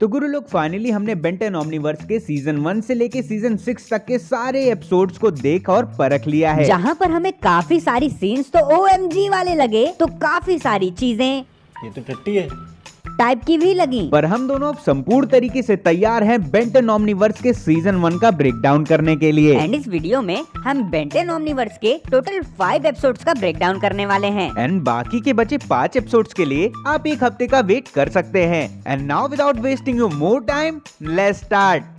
तो गुरु लोग फाइनली हमने बेन 10 ओमनीवर्स के सीजन 1 से लेके सीजन 6 तक के सारे एपिसोड्स को देख और परख लिया है, जहाँ पर हमें काफी सारी सीन्स तो OMG वाले लगे, तो काफी सारी चीजें ये तो टट्टी है टाइप की भी लगी। पर हम दोनों अब संपूर्ण तरीके से तैयार हैं बेन 10 ओमनीवर्स के सीजन 1 का ब्रेकडाउन करने के लिए। एंड इस वीडियो में हम बेन 10 ओमनीवर्स के टोटल 5 एपिसोड्स का ब्रेकडाउन करने वाले हैं। एंड बाकी के बचे 5 एपिसोड्स के लिए आप एक हफ्ते का वेट कर सकते हैं। And now without wasting your more time, let's start.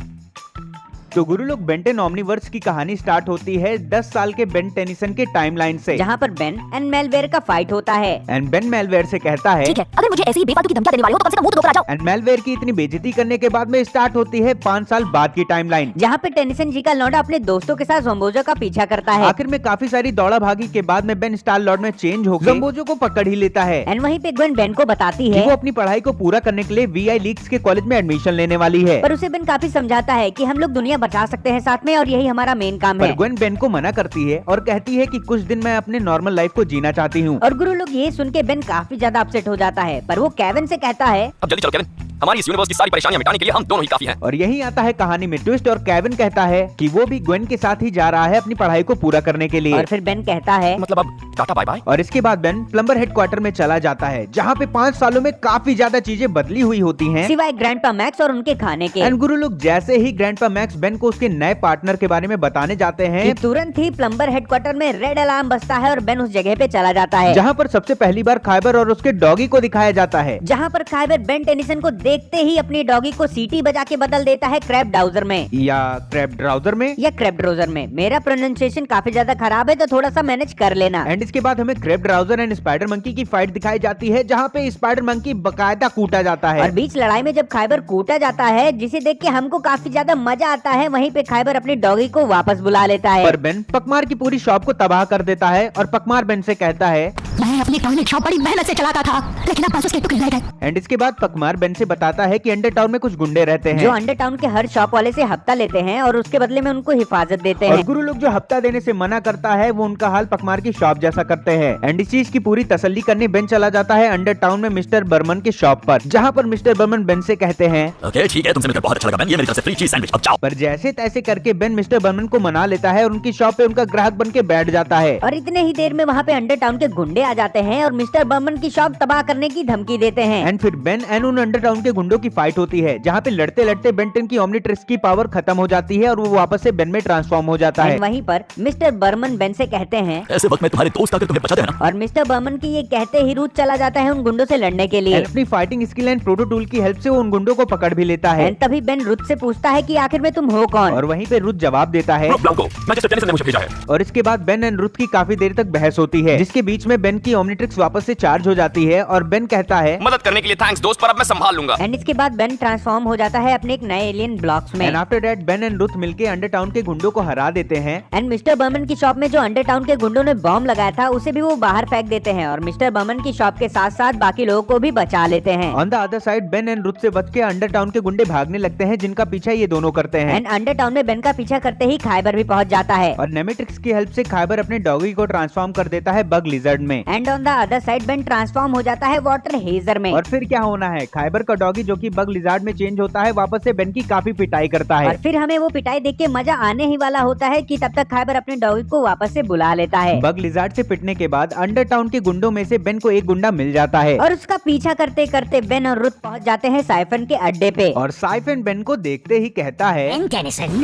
तो गुरु लोग बेन 10 ओमनीवर्स की कहानी स्टार्ट होती है 10 साल के बेन टेनिसन के टाइमलाइन से, जहाँ पर बेन एंड मेलवेयर का फाइट होता है। एंड बेन मेलवेयर से कहता है, ठीक है, अगर मुझे ऐसी ही बेफालतू की धमकियां देने वाले हो तो कम से कम मुंह तो धोकर आ जाओ। एंड मेलवेयर की इतनी बेइज्जती करने के बाद में स्टार्ट होती है 5 साल बाद की टाइमलाइन, जहाँ पे टेनिसन जी का लौंडा अपने दोस्तों के साथ ज़ोम्बोजो का पीछा करता है। आखिर में काफी सारी दौड़ा भागी के बाद में बेन स्टार लॉर्ड में चेंज होकर ज़ोम्बोजो को पकड़ ही लेता है। एंड वहीं पे ग्वेन बेन को बताती कि है वो अपनी पढ़ाई को पूरा करने के लिए VI लीग्स के कॉलेज में एडमिशन लेने वाली है। पर उसे बेन काफी समझाता है कि हम लोग दुनिया बचा सकते हैं साथ में, और यही हमारा मेन काम है। पर ग्वेन बेन को मना करती है और कहती है कि कुछ दिन मैं अपने नॉर्मल लाइफ को जीना चाहती हूँ। और गुरु लोग ये सुन के बेन काफी ज्यादा अपसेट हो जाता है, पर वो केविन से कहता है, अब जल्दी चलो केविन, हमारी इस यूनिवर्स की सारी परेशानियां मिटाने के लिए हम दोनों ही काफी हैं। और यही आता है कहानी में ट्विस्ट, और केविन कहता है कि वो भी ग्वेन के साथ ही जा रहा है अपनी पढ़ाई को पूरा करने के लिए। और फिर बेन कहता है, मतलब अब टाटा बाय बाय। और इसके बाद बेन प्लम्बर हेडक्वार्टर में चला जाता है, जहाँ पे 5 सालों में काफी ज्यादा चीजें बदली हुई होती हैं, सिवाय ग्रैंडपा मैक्स और उनके खाने के। एंड गुरु लोग जैसे ही ग्रैंडपा मैक्स बेन को उसके नए पार्टनर के बारे में बताने जाते हैं, कि तुरंत ही प्लम्बर हेडक्वार्टर में रेड अलार्म बजता है और बेन उस जगह पे चला जाता है, जहाँ पर सबसे पहली बार खाइबर और उसके डॉगी को दिखाया जाता है। जहाँ पर खाइबर बेन टेनिसन को देखते ही अपनी डॉगी को सीटी बजा के बदल देता है क्रैब डाउजर में, या क्रैब ड्राउजर में, या क्रैब ड्रोजर में। मेरा प्रोनाउंसिएशन काफी ज्यादा खराब है, तो थोड़ा सा मैनेज कर लेना। एंड इसके बाद हमें क्रैब ड्राउजर एंड स्पाइडर मंकी की फाइट दिखाई जाती है, जहाँ पे स्पाइडर मंकी बकायदा कूटा जाता है। और बीच लड़ाई में जब खाइबर कूटा जाता है, जिसे देख के हमको काफी ज्यादा मजा आता है, वहीं पे खाइबर अपनी डॉगी को वापस बुला लेता है। पर बेन पकमार की पूरी शॉप को तबाह कर देता है, और पकमार बेन से कहता है, मैं अपनी टॉयलेट शॉप बड़ी मेहनत से चलाता था, लेकिन अब बस उसके टुकड़े रह गए। एंड इसके बाद पकमार बेन से बताता है कि अंडर टाउन में कुछ गुंडे रहते हैं, जो अंडर टाउन के हर शॉप वाले से हफ्ता लेते हैं और उसके बदले में उनको हिफाजत देते और हैं। गुरु लोग जो हफ्ता देने से मना करता है, वो उनका हाल पकमार की शॉप जैसा करते हैं। एंड इस चीज की पूरी तसल्ली करने बेन चला जाता है अंडर टाउन में मिस्टर बर्मन की शॉप पर, जहाँ पर मिस्टर बर्मन बेन से कहते हैं, ओके ठीक है, तुमसे मिलकर बहुत अच्छा लगा बेन, ये मेरी तरफ से फ्री चीज सैंडविच, अब जाओ। पर जैसे तैसे करके बेन मिस्टर बर्मन को मना लेता है और उनकी शॉप पे उनका ग्राहक बन के बैठ जाता है। और इतने ही देर में वहाँ पे अंडर टाउन के गुंडे आ जाते हैं और मिस्टर बर्मन की शॉप तबाह करने की धमकी देते हैं। एंड फिर बेन एंड उन अंडर टाउन के गुंडों की फाइट होती है, जहाँ पे लड़ते लड़ते बेन 10 की ओमनीट्रिक्स की पावर खत्म हो जाती है और वो वापस से बेन में ट्रांसफॉर्म हो जाता है। एंड वहीं पर मिस्टर बर्मन बेन से कहते हैं, ऐसे वक्त में तुम्हारे दोस्त आकर तुम्हें बचा देना। और मिस्टर बर्मन की ये कहते ही रूट चला जाता है उन गुंडों से लड़ने के लिए। एंड अपनी fighting skill and proto tool की हेल्प से वो उन गुंडों को पकड़ भी लेता है। एंड तभी बेन रुथ से पूछता है कि आखिर में तुम हो कौन। और वहीं पे रुथ जवाब देता है, ब्लॉको, मैनचेस्टर टेनिसन ने मुझे भेजा है। और इसके बाद बेन एंड रुथ की काफी देर तक बहस होती है, जिसके बीच में बेन की ओमनीट्रिक्स वापस से चार्ज हो जाती है और बेन कहता है, मदद करने के लिए थैंक्स दोस्त, पर अब मैं संभाल लूंगा। एंड इसके बाद बेन ट्रांसफॉर्म हो जाता है अपने एक नए एलियन ब्लॉक्स में। And after that Ben and Ruth मिलके अंडर टाउन के गुंडों को हरा देते हैं। एंड मिस्टर बर्मन की शॉप में जो अंडर टाउन के गुंडों ने बॉम्ब लगाया था, उसे भी वो बाहर फेंक देते हैं और मिस्टर बर्मन की शॉप के साथ साथ बाकी लोगों को भी बचा लेते हैं। On the other side Ben and Ruth से बच के अंडर टाउन के गुंडे भागने लगते हैं, जिनका पीछा ये दोनों करते हैं। एंड अंडर टाउन में बेन का पीछा करते ही खाइबर भी पहुंच जाता है। और नेमेट्रिक्स की हेल्प से खाइबर अपने डॉगी को ट्रांसफॉर्म कर देता है बग लिजर्ड में। And on the other side Ben transform हो जाता है वाटर हेजर में। और फिर क्या होना है, खाइबर का डॉगी जो कि बग लिजर्ड में चेंज होता है, वापस से बेन की काफी पिटाई करता है। और फिर हमें वो पिटाई देख के मजा आने ही वाला होता है कि तब तक खाइबर अपने डॉगी को वापस से बुला लेता है। बग लिजर्ड से पिटने के बाद अंडर टाउन के गुंडों में से बेन को एक गुंडा मिल जाता है, और उसका पीछा करते करते बेन और रुथ पहुंच जाते हैं साइफन के अड्डे पे। और साइफन बेन को देखते ही कहता है, बेन टेनिसन,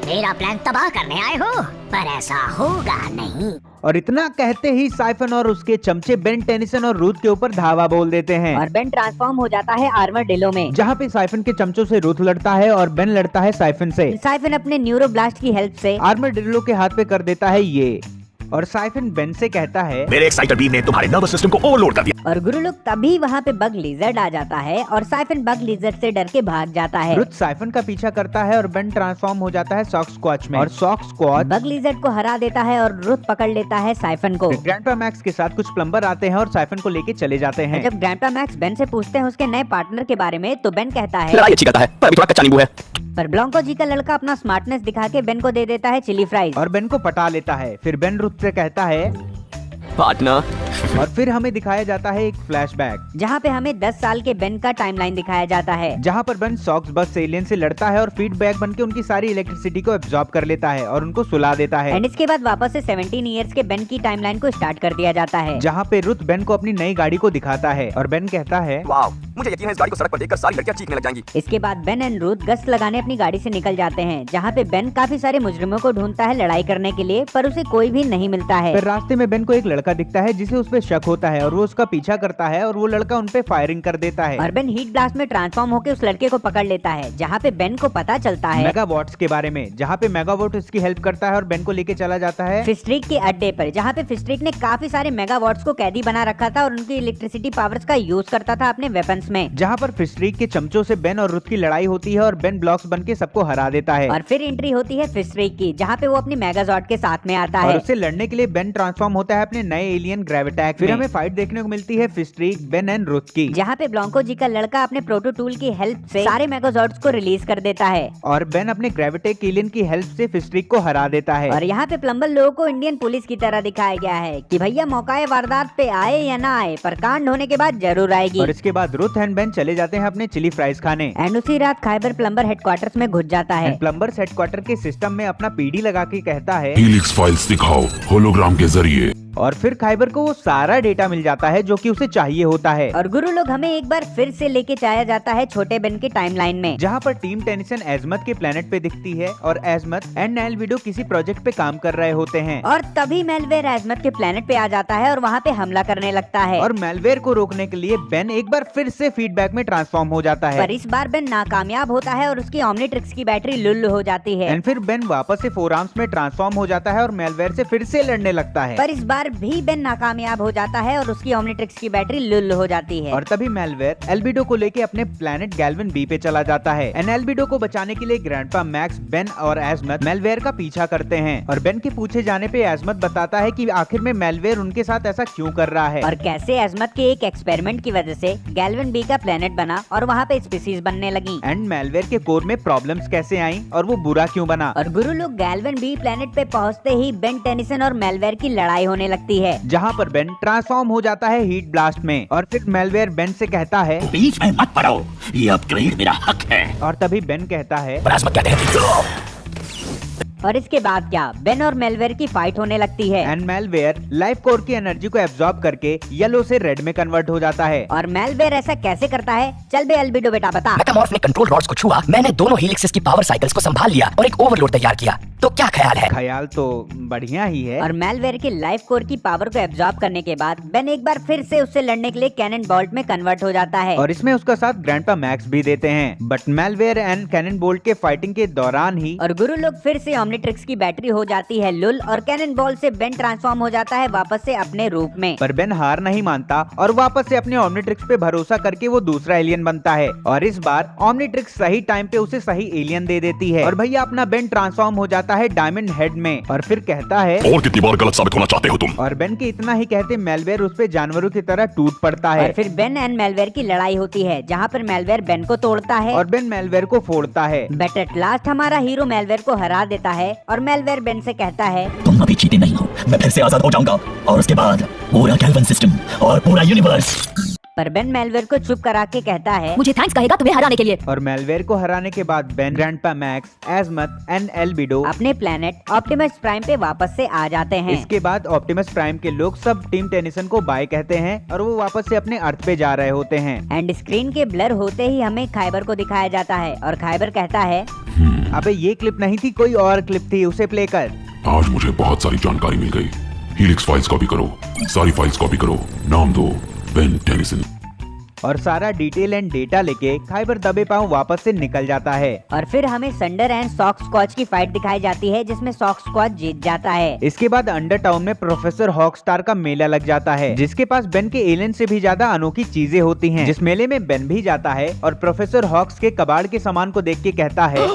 मेरा प्लान तबाह करने आए हो, पर ऐसा होगा नहीं। और इतना कहते ही साइफन और उसके चमचे बेन टेनिसन और रूथ के ऊपर धावा बोल देते हैं। और बेन ट्रांसफॉर्म हो जाता है आर्मरडिलो में, जहाँ पे साइफन के चमचों से रूथ लड़ता है और बेन लड़ता है साइफन से। साइफन अपने न्यूरोब्लास्ट की हेल्प से आर्मरडिलो के हाथ पे कर देता है ये, और साइफन बेन से कहता है, मेरे एक्साइटर बीम ने तुम्हारे नर्वस सिस्टम को ओवरलोड कर दिया। और गुरु लोग तभी वहाँ पे बग लिजर्ड आ जाता है और साइफन बग लिजर्ड से डर के भाग जाता है। रुथ साइफन का पीछा करता है और बेन ट्रांसफॉर्म हो जाता है सॉक स्क्वॉच में, और सॉक स्क्वॉच बग लिजर्ड को हरा देता है और रुथ पकड़ लेता है साइफन को। ग्रैंडपा मैक्स के साथ कुछ प्लम्बर आते हैं और साइफन को लेके चले जाते हैं। जब ग्रैंडपा मैक्स बेन से पूछते हैं उसके नए पार्टनर के बारे में, तो बेन कहता है, लड़ाई अच्छी करता है, पर अभी थोड़ा कच्चा नींबू है। पर ब्लॉन्को जी का लड़का अपना स्मार्टनेस दिखा के बेन को दे देता है चिली फ्राइज। और बेन को पटा लेता है। फिर बेन रुथ से कहता है, पार्टनर और फिर हमें दिखाया जाता है एक फ्लैशबैक, जहाँ पे हमें 10 साल के बेन का टाइमलाइन दिखाया जाता है, जहाँ पर बेन सॉक्स बस एलियन से लड़ता है और फीडबैक बन के उनकी सारी इलेक्ट्रिसिटी को एब्जॉर्ब कर लेता है और उनको सुला देता है। एंड इसके बाद वापस से 17 इयर्स के बेन की टाइमलाइन को स्टार्ट कर दिया जाता है, जहाँ पे रुथ बेन को अपनी नई गाड़ी को दिखाता है और बेन कहता है, वाओ, मुझे यकीन है इस गाड़ी को सड़क पर देखकर सारी लड़कियां चीखने लग जाएंगी। इसके बाद बेन एंड रूथ गश्त लगाने अपनी गाड़ी से निकल जाते हैं, जहाँ पे बेन काफी सारे मुजरिमों को ढूंढता है लड़ाई करने के लिए, पर उसे कोई भी नहीं मिलता है। फिर रास्ते में बेन को एक लड़का दिखता है जिसे उस पे शक होता है और वो उसका पीछा करता है और वो लड़का उन पे फायरिंग कर देता है और बेन हीट ब्लास्ट में ट्रांसफॉर्म होकर उस लड़के को पकड़ लेता है, जहाँ पे बेन को पता चलता है मेगावॉट्स के बारे में, जहाँ पे मेगावॉट उसकी हेल्प करता है और बेन को लेके चला जाता है फिस्ट्रिक के अड्डे पर, जहाँ पे फिस्ट्रिक ने काफी सारे मेगावॉट्स को कैदी बना रखा था और उनकी इलेक्ट्रिसिटी पावर्स का यूज करता था अपने वेपन्स में, जहाँ पर फिस्ट्रिक के चमचों से बेन और रुथ की लड़ाई होती है और बेन ब्लॉक्स बन के सबको हरा देता है। और फिर एंट्री होती है फिस्ट्रिक की, जहाँ पे वो अपनी मेगाजॉर्ड के साथ में आता और है। उससे लड़ने के लिए बेन ट्रांसफॉर्म होता है अपने नए एलियन ग्रेविटैक। फिर हमें फाइट देखने को मिलती है फिस्ट्रिक, बेन एंड रुथ की, जहाँ पे ब्लॉन्को जी का लड़का अपने प्रोटो टूल की हेल्प से सारे मेगाजॉर्ड्स को रिलीज कर देता है और बेन अपने ग्रेविटेक एलियन की हेल्प से फिस्ट्रिक को हरा देता है। और यहाँ पे प्लम्बर लोगों को इंडियन पुलिस की तरह दिखाया गया है कि भैया मौका वारदात पे आए या ना आए, पर कांड होने के बाद जरूर आएगी। और इसके बाद रुथ एंड बेन चले जाते हैं अपने चिली फ्राइज खाने एंड उसी रात खाइबर प्लम्बर हेडक्वार्टर्स में घुस जाता है। प्लम्बर्स हेडक्वार्टर के सिस्टम में अपना पीडी लगा के कहता है, हीलिक्स फाइल्स दिखाओ होलोग्राम के जरिए। और फिर खाइबर को वो सारा डेटा मिल जाता है जो कि उसे चाहिए होता है। और गुरु लोग हमें एक बार फिर से लेके जाया जाता है छोटे बेन के टाइमलाइन में, जहाँ पर टीम टेनिसन एजमत के प्लेनेट पे दिखती है और एजमत एंड एल्विडो किसी प्रोजेक्ट पे काम कर रहे होते हैं। और तभी मेलवेयर एजमत के प्लेनेट पे आ जाता है और वहाँ पे हमला करने लगता है। और मेलवेयर को रोकने के लिए बेन एक बार फिर से फीडबैक में ट्रांसफॉर्म हो जाता है, पर इस बार बेन नाकामयाब होता है और उसकी ओमनीट्रिक्स की बैटरी लुल्ल हो जाती है। एंड फिर बेन वापस से 4 आर्म्स में ट्रांसफॉर्म हो जाता है और मेलवेयर से फिर से लड़ने लगता है, पर इस बार भी बेन कामयाब हो जाता है और उसकी ओमनीट्रिक्स की बैटरी लुल हो जाती है। और तभी मेलवेयर एल्बिडो को लेके अपने प्लेनेट गैल्विन बी पे चला जाता है। एंड एल्बिडो को बचाने के लिए ग्रैंडपा मैक्स, बेन और एजमत मेलवेयर का पीछा करते हैं और बेन के पूछे जाने पे एजमत बताता है कि आखिर में मेलवेयर उनके साथ ऐसा क्यों कर रहा है और कैसे एजमत के एक एक्सपेरिमेंट की वजह से गैल्विन बी का प्लेनेट बना और वहाँ पे स्पीसीज बनने लगी। एंड मेलवेयर के कोर में प्रॉब्लम्स कैसे आई और वो बुरा क्यों बना। और गुरु लोग गैल्विन बी प्लेनेट पे पहुँचते ही बेन टेनिसन और मेलवेयर की लड़ाई होने लगती है, जहाँ पर बेन ट्रांसफॉर्म हो जाता है हीट ब्लास्ट में। और फिर मेलवेयर बेन से कहता है, बीच में मत पड़ो, ये अपग्रेड मेरा हक है। और तभी बेन कहता है, पर एजमत कहते हैं और इसके बाद क्या, बेन और मेलवेयर की फाइट होने लगती है। एंड मेलवेयर लाइफ कोर की एनर्जी को एब्जॉर्ब करके येलो से रेड में कन्वर्ट हो जाता है। और मेलवेयर ऐसा कैसे करता है, चल बे एल्बिडो बेटा बता। मेटामॉर्फ ने कंट्रोल रॉड्स को छुआ, मैंने दोनों हीलिक्सेस की पावर साइकिल्स को संभाल लिया और एक ओवरलोड तैयार किया। तो क्या ख्याल है? ख्याल तो बढ़िया ही है। और मेलवेयर की लाइफ कोर की पावर को एब्जॉर्ब करने के बाद बेन एक बार फिर से उससे लड़ने के लिए कैनन बोल्ट में कन्वर्ट हो जाता है। और इसमें उसका साथ ग्रैंडपा मैक्स भी देते हैं, but Malware and Cannonbolt के फाइटिंग के दौरान ही और गुरु लोग फिर से ओमनीट्रिक्स की बैटरी हो जाती है लुल और कैनन बॉल से बेन ट्रांसफॉर्म हो जाता है वापस से अपने रूप में। पर बेन हार नहीं मानता और वापस से अपने ओमनीट्रिक्स पे भरोसा करके वो दूसरा एलियन बनता है। और इस बार ओमनीट्रिक्स सही टाइम पे उसे सही एलियन दे देती है और भैया अपना बेन ट्रांसफॉर्म हो जाता है डायमंड हेड में। और फिर कहता है, और कितनी बार गलत साबित होना चाहते हो तुम? और बेन के इतना ही कहते मेलवेयर उस पे जानवरों की तरह टूट पड़ता है। और फिर बेन एंड मेलवेयर की लड़ाई होती है, जहाँ पर मेलवेयर बेन को तोड़ता है और बेन मेलवेयर को फोड़ता है। बट एट लास्ट हमारा हीरो मेलवेयर को हरा देता है और मेलवेयर बेन से कहता है, तुम अभी जीते नहीं हो, मैं फिर से आजाद हो जाऊंगा और उसके बाद पूरा गैल्वन सिस्टम और पूरा यूनिवर्स। पर बेन मेलवेयर को चुप करा के कहता है, मुझे थैंक्स कहेगा तुम्हें हराने के लिए। और मेलवेयर को हराने के बाद Ben, grandpa Max, Azmuth and Albedo अपने प्लेनेट ऑप्टिमस प्राइम पे वापस से आ जाते हैं। इसके बाद ऑप्टिमस प्राइम के लोग सब टीम टेनिसन को बाय कहते हैं और वो वापस से अपने अर्थ पे जा रहे होते हैं। एंड स्क्रीन के ब्लर होते ही हमें खाइबर को दिखाया जाता है और खाइबर कहता है, अबे ये क्लिप नहीं थी, कोई और क्लिप थी, उसे प्ले कर। आज मुझे बहुत सारी जानकारी मिल गई। हीलिक्स फाइल्स कॉपी करो, सारी फाइल्स कॉपी करो, नाम दो बेन टेनिसन। और सारा डिटेल एंड डेटा लेके खाइबर दबे पांव वापस से निकल जाता है। और फिर हमें संडर एंड सॉक स्क्वॉच की फाइट दिखाई जाती है, जिसमें सॉक स्क्वॉच जीत जाता है। इसके बाद अंडर टाउन में प्रोफेसर हॉकस्टार का मेला लग जाता है, जिसके पास बेन के एलियन से भी ज्यादा अनोखी चीजें होती हैं। जिस मेले में बेन भी जाता है और प्रोफेसर हॉक्स के कबाड़ के सामान को देख के कहता है,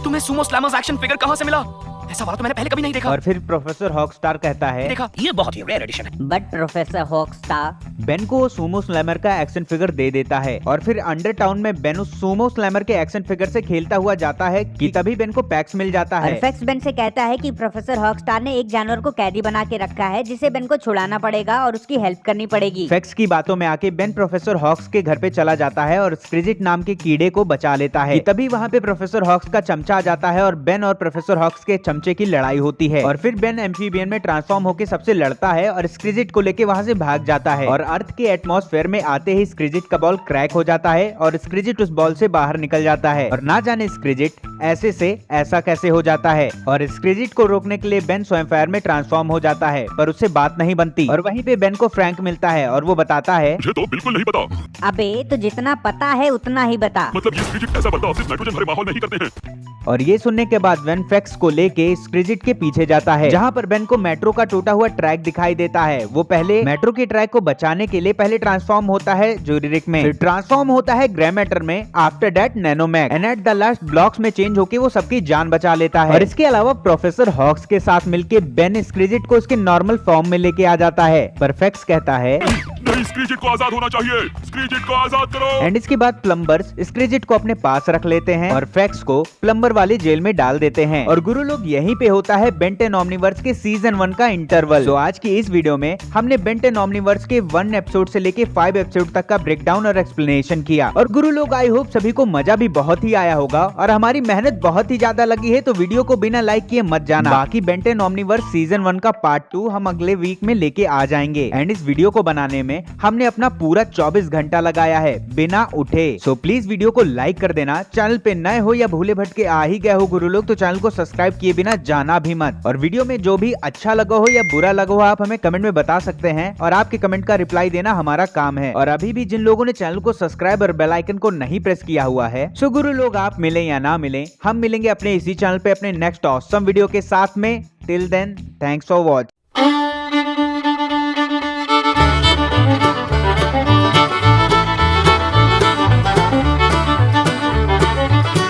तुम्हें सुमो स्लैमर्स एक्शन फिगर कहाँ से मिला? ऐसा वाला तो मैंने पहले कभी नहीं देखा। और फिर प्रोफेसर हॉकस्टार कहता है देखा, ये बहुत ही रेयर एडिशन है। बट प्रोफेसर हॉकस्टार बेन को वो सूमो स्लैमर का एक्शन फिगर दे देता है और फिर अंडर टाउन में बेन उस सूमो स्लैमर के एक्शन फिगर से खेलता हुआ जाता है कि तभी बेन को पैक्स मिल जाता है। फैक्स बेन से कहता है कि प्रोफेसर हॉकस्टार ने एक जानवर को कैदी बना के रखा है जिसे बेन को छुड़ाना पड़ेगा और उसकी हेल्प करनी पड़ेगी। फैक्स की बातों में आके बेन प्रोफेसर हॉक्स के घर पे चला जाता है और स्क्रिजिट नाम के कीड़े को बचा लेता है। तभी वहाँ पे प्रोफेसर हॉक्स का चमचा आ जाता है और बेन और प्रोफेसर हॉक्स के चमचे की लड़ाई होती है और फिर बेन एम्फीबियन में ट्रांसफॉर्म होकर सबसे लड़ता है और स्क्रिजिट को लेके वहाँ से भाग जाता है और अर्थ के एटमॉस्फेयर में आते ही स्क्रिजिट का बॉल क्रैक हो जाता है और स्क्रिजिट उस बॉल से बाहर निकल जाता है और ना जाने स्क्रिजिट ऐसे से ऐसा कैसे हो जाता है और स्क्रिजिट को रोकने के लिए बेन स्वयं फायर में ट्रांसफॉर्म हो जाता है पर उससे बात नहीं बनती और वहीं पे बेन को फ्रैंक मिलता है और वो बताता है मुझे तो बिल्कुल नहीं पता। अबे तो जितना पता है उतना ही बता। मतलब ये स्क्रिजिट ऐसा बर्ताव सिर्फ नाइट्रोजन भरे माहौल में ही करते हैं। और ये सुनने के बाद बेन फैक्स को लेके स्क्रिजिट के पीछे जाता है जहाँ पर बेन को मेट्रो का टूटा हुआ ट्रैक दिखाई देता है। वो पहले मेट्रो के ट्रैक को बचाने के लिए पहले ट्रांसफॉर्म होता है जोरिरिक में, फिर ट्रांसफॉर्म होता है ग्रे मैटर में, after that Nanomech and at the last blocks में चेंज होके वो सबकी जान बचा लेता है। और इसके अलावा प्रोफेसर हॉक्स के साथ मिलके बेन स्क्रिजिट को उसके नॉर्मल फॉर्म में लेके आ जाता है पर फैक्स कहता है नहीं, स्क्रिजिट को आजाद होना चाहिए, स्क्रिजिट को आजाद करो। एंड इसके बाद प्लम्बर्स स्क्रिजिट को अपने पास रख लेते हैं और फैक्स को प्लम्बर वाली जेल में डाल देते हैं और गुरु लोग यहीं पे होता है बेन 10 ओमनीवर्स के सीजन 1 का इंटरवल। तो आज की इस वीडियो में हमने बेन 10 ओमनीवर्स के 1 एपिसोड से लेके 5 एपिसोड तक का ब्रेकडाउन और एक्सप्लेनेशन किया और गुरु लोग आई होप सभी को मजा भी बहुत ही आया होगा और हमारी मेहनत बहुत ही ज्यादा लगी है तो वीडियो को बिना लाइक किए मत जाना। बाकी बेन 10 ओमनीवर्स सीजन 1 का पार्ट 2 हम अगले वीक में लेके आ जाएंगे एंड इस वीडियो को बनाने में हमने अपना पूरा 24 घंटा लगाया है बिना उठे। सो प्लीज वीडियो को लाइक कर देना। चैनल पे नए हो या भूले भटके आ ही गए हो गुरु लोग तो चैनल को सब्सक्राइब किए बिना जाना भी मत। और वीडियो में जो भी अच्छा लगा हो या बुरा लगा हो आप हमें कमेंट में बता सकते हैं और आपके कमेंट का रिप्लाई देना हमारा काम है। और अभी भी जिन लोगों ने चैनल को सब्सक्राइब और बेल आइकन को नहीं प्रेस किया हुआ है सो गुरु लोग आप मिले या ना मिले हम मिलेंगे अपने इसी चैनल पे अपने नेक्स्ट ऑसम वीडियो के साथ में। Till then thanks for watching.